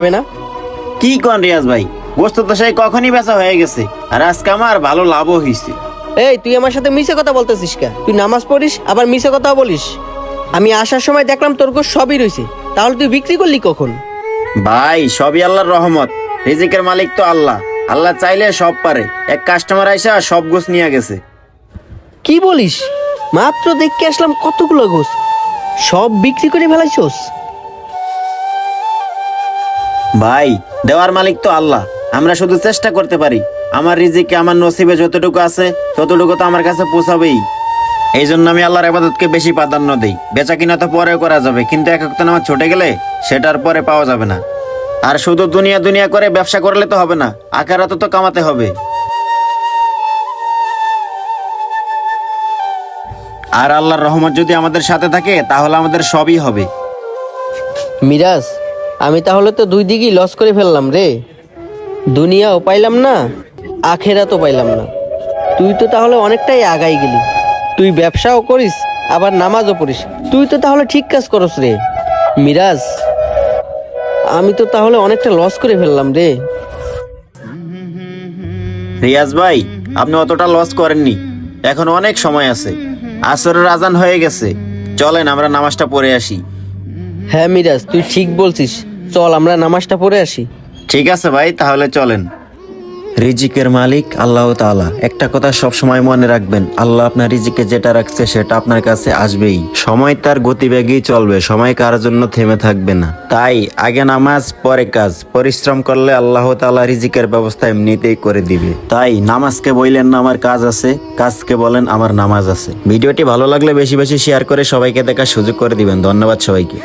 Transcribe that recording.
হবে না। কি কোন রিয়াজ ভাই, গোস্ত তো সেই কখনই বেচা হয়ে গেছে, আর আজকে আমার ভালো লাভও হয়েছে। এই তুই আমার সাথে মিছে কথা বলতেছিস কে? তুই নামাজ পড়িস আবার মিছে কথা বলিস। আমি আসার সময় দেখলাম তোর গোশ সবই রয়েছে, তাহলে তুই বিক্রি করলি কখন? ভাই সবই আল্লাহর রহমত, রিজিকের মালিক তো আল্লাহ। আল্লাহ চাইলে সব পারে। এক কাস্টমার আইসা সব গোশ নিয়ে গেছে। কি বলিস? মাত্র দেখতে আসলাম কতগুলো গোশ, সব বিক্রি করে ফেলাইছোস? ভাই দেওয়ার মালিক তো আল্লাহ, আমরা শুধু চেষ্টা করতে পারি। আমার রিজিকে আমার নসিবে যতটুকু আছে ততটুকু তো আমার কাছে পৌঁছাবেই। এই জন্য আমি আল্লাহর ইবাদতকে বেশি প্রাধান্য দেই। বেচা কিনা তো পরে করা যাবে, কিন্তু এক একটা নামাজ ছুটে গেলে সেটার পরে পাওয়া যাবে না। আর শুধু দুনিয়া দুনিয়া করে ব্যবসা করলে তো হবে না, আখিরাতে তো কামাতে হবে। আর আল্লাহর রহমত যদি আমাদের সাথে থাকে তাহলে আমাদের সবই হবে। মিরাজ, আমি তাহলে তো দুই দিকই লস করে ফেললাম রে। দুনিয়াও পাইলাম না, আখেরাতও পাইলাম না। তুই তো তাহলে অনেকটাই আগাই গেলি। তুই ব্যবসাও করিস আবার নামাজও পড়িস, তুই তো তাহলে ঠিক কাজ করস রে। মিরাজ, আমি তো তাহলে অনেকটা লস করে ফেললাম রে। রিয়াজ ভাই, আপনি অতটা লস করেননি, এখন অনেক সময় আছে। আসরের আজান হয়ে গেছে, চলেন আমরা নামাজটা পড়ে আসি। হ্যাঁ মিরাজ, তুই ঠিক বলছিস, চল আমরা নামাজটা পড়ে আসি। ঠিক আছে ভাই, তাহলে চলেন। রিজিকের মালিক আল্লাহ তাআলা। একটা কথা সব সময় মনে রাখবেন, আল্লাহ আপনার রিজিকে যেটা রাখছে সেটা আপনার কাছে আসবেই। সময় তার গতিবেগেই চলবে, সময় কারোর জন্য থেমে থাকবে না। তাই আগে নামাজ পরে কাজ, পরিশ্রম করলে আল্লাহ তাআলা রিজিকের ব্যবস্থা এমনিতেই করে দিবে। তাই নামাজকে বললেন না আমার কাজ আছে, কাজকে বলেন আমার নামাজ আছে। ভিডিওটি ভালো লাগলে বেশি বেশি শেয়ার করে সবাইকে দেখার সুযোগ করে দিবেন। ধন্যবাদ সবাইকে।